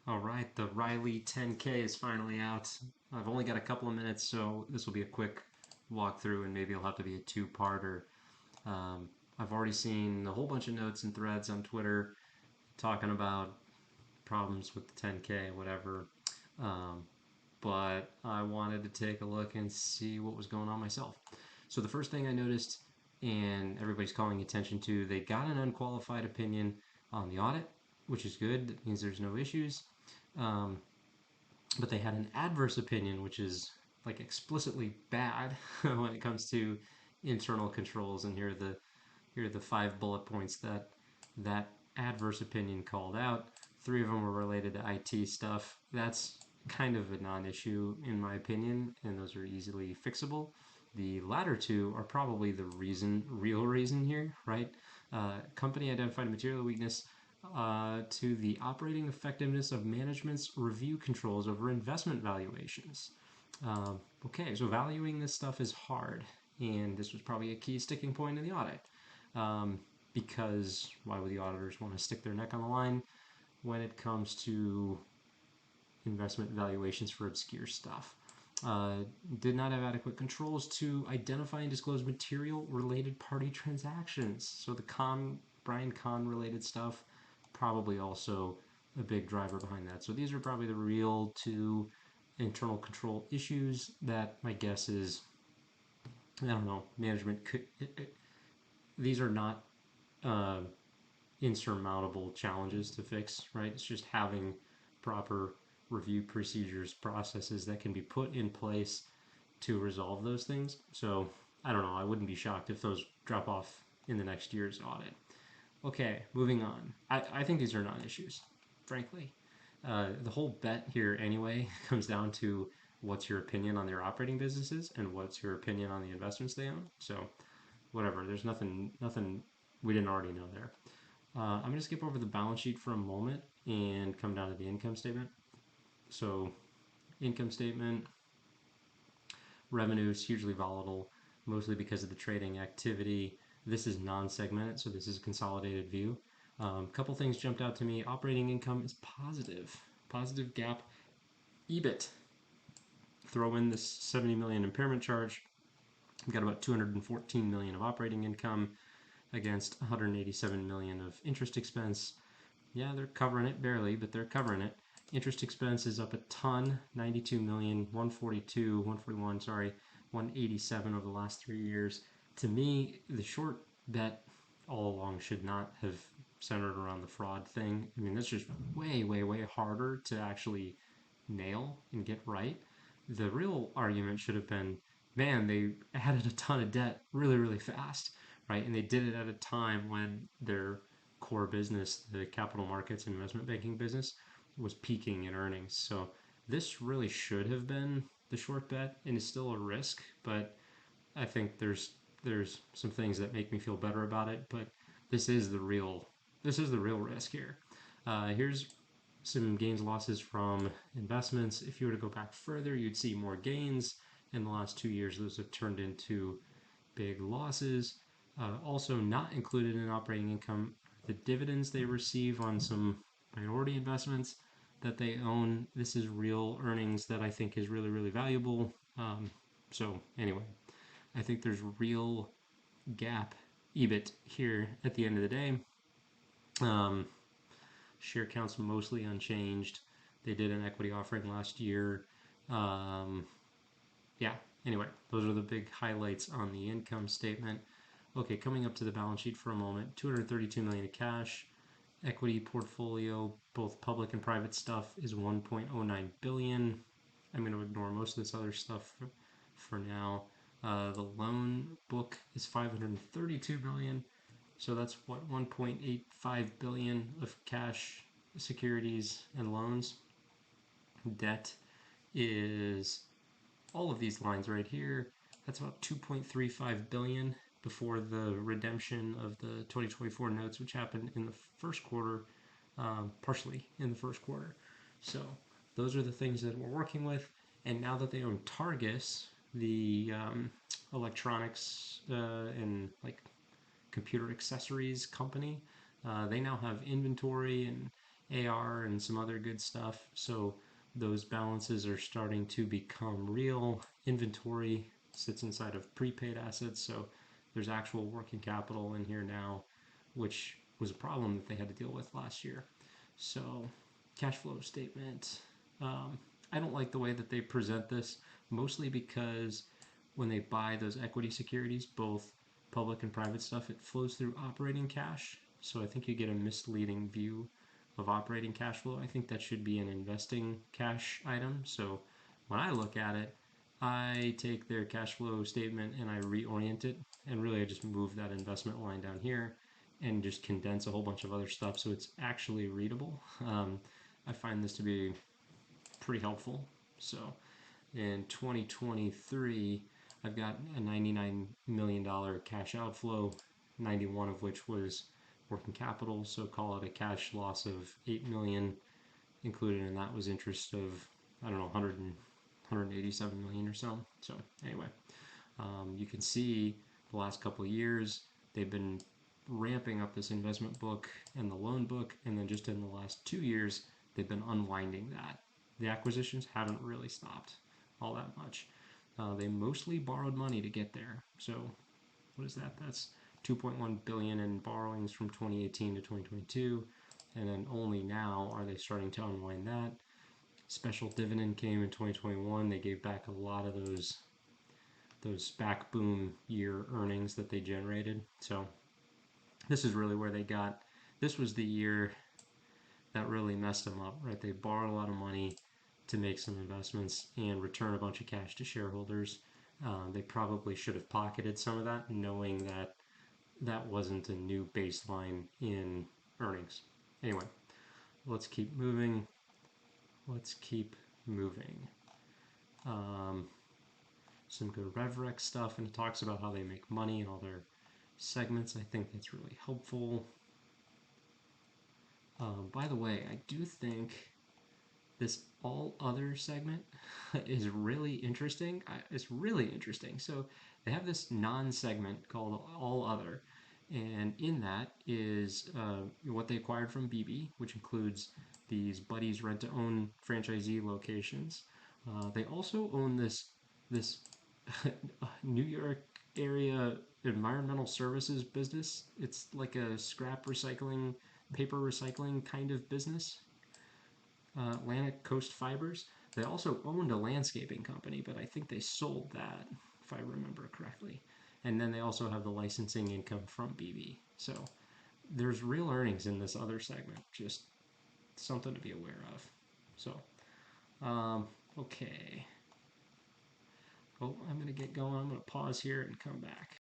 All right, the RILY 10K is finally out. I've only got a couple of minutes, so this will be a quick walkthrough, and maybe it'll have to be a two-parter. Um, I've already seen a whole bunch of notes and threads on Twitter talking about problems with the 10K, whatever. Um, but I wanted to take a look and see what was going on myself. So the first thing I noticed, and everybody's calling attention to, they got an unqualified opinion on the audit, which is good. That means there's no issues. Um, but they had an adverse opinion, which is like explicitly bad when it comes to internal controls. And here are the 5 bullet points that adverse opinion called out. 3 of them were related to IT stuff. That's kind of a non-issue in my opinion, and those are easily fixable. The latter 2 are probably the real reason here, right? Company identified material weakness to the operating effectiveness of management's review controls over investment valuations. Okay, so valuing this stuff is hard, and this was probably a key sticking point in the audit. Um, because why would the auditors want to stick their neck on the line when it comes to investment valuations for obscure stuff? Uh, did not have adequate controls to identify and disclose material related party transactions. So the Brian Kahn related stuff, probably also a big driver behind that. So these are probably the real 2 internal control issues that my guess is, I don't know, management could. These are not uh, insurmountable challenges to fix, right? It's just having proper review procedures, processes that can be put in place to resolve those things. So I don't know. I wouldn't be shocked if those drop off in the next year's audit. Okay, moving on. I think these are non-issues, frankly. The whole bet here, anyway, comes down to what's your opinion on their operating businesses and what's your opinion on the investments they own. So, whatever. There's nothing we didn't already know there. I'm going to skip over the balance sheet for a moment and come down to the income statement. So, income statement, revenue is hugely volatile, mostly because of the trading activity. This is non-segmented, so this is a consolidated view. Couple things jumped out to me. Operating income is positive GAAP EBIT. Throw in this 70 million impairment charge. We've got about 214 million of operating income against 187 million of interest expense. Yeah, they're covering it barely, but they're covering it. Interest expense is up a ton, 92 million, 142, 141, sorry, 187 over the last 3 years. To me, the short bet all along should not have centered around the fraud thing. I mean, that's just way, way, way harder to actually nail and get right. The real argument should have been, man, they added a ton of debt really, really fast, right? And they did it at a time when their core business, the capital markets and investment banking business, was peaking in earnings. So this really should have been the short bet and is still a risk, but I think there's some things that make me feel better about it, but this is the real risk here. Here's some gains losses from investments. If you were to go back further, you'd see more gains. In the last 2 years, those have turned into big losses. Also not included in operating income, the dividends they receive on some minority investments that they own. This is real earnings that I think is really, really valuable. So anyway, I think there's real GAAP EBIT here at the end of the day. Share counts mostly unchanged. They did an equity offering last year. Yeah, anyway, those are the big highlights on the income statement. Okay, coming up to the balance sheet for a moment, 232 million of cash. Equity portfolio, both public and private stuff, is 1.09 billion. I'm going to ignore most of this other stuff for now. The loan book is 532 million. So that's what, 1.85 billion of cash, securities, and loans. Debt is all of these lines right here. That's about 2.35 billion before the redemption of the 2024 notes, which happened in the first quarter, partially in the first quarter. So those are the things that we're working with. And now that they own Targus, the electronics and like computer accessories company, they now have inventory AR and some other good stuff. So those balances are starting to become real. Inventory sits inside of prepaid assets, so there's actual working capital in here now, which was a problem that they had to deal with last year. So, cash flow statement. I don't like the way that they present this, mostly because when they buy those equity securities, both public and private stuff, it flows through operating cash. So I think you get a misleading view of operating cash flow. I think that should be an investing cash item. So when I look at it, I take their cash flow statement and I reorient it, and really I just move that investment line down here and just condense a whole bunch of other stuff so it's actually readable. I find this to be pretty helpful. So in 2023, I've got a $99 million cash outflow, 91 of which was working capital, so call it a cash loss of 8 million. Included in that was interest of, I don't know, 187 million or so. So anyway, you can see the last couple of years they've been ramping up this investment book and the loan book, and then just in the last 2 years they've been unwinding that. The acquisitions haven't really stopped all that much. They mostly borrowed money to get there. So what is that? That's 2.1 billion in borrowings from 2018 to 2022, and then only now are they starting to unwind that. Special dividend came in 2021. They gave back a lot of those back boom year earnings that they generated. So this is really where they got. This was the year that really messed them up, right? They borrowed a lot of money to make some investments and return a bunch of cash to shareholders. They probably should have pocketed some of that, knowing that that wasn't a new baseline in earnings. Anyway, let's keep moving. Some good RevRec stuff, and it talks about how they make money in all their segments. I think that's really helpful. By the way, I do think this all other segment is really interesting. It's really interesting. So they have this non-segment called all other, and in that is what they acquired from BB, which includes these Buddy's rent-to-own franchisee locations. They also own this New York area environmental services business. It's like a scrap recycling, paper recycling kind of business. Atlantic Coast Fibers. They also owned a landscaping company, but I think they sold that, if I remember correctly. And then they also have the licensing income from BB. So there's real earnings in this other segment, just something to be aware of. So, okay. Oh, I'm going to get going. I'm going to pause here and come back.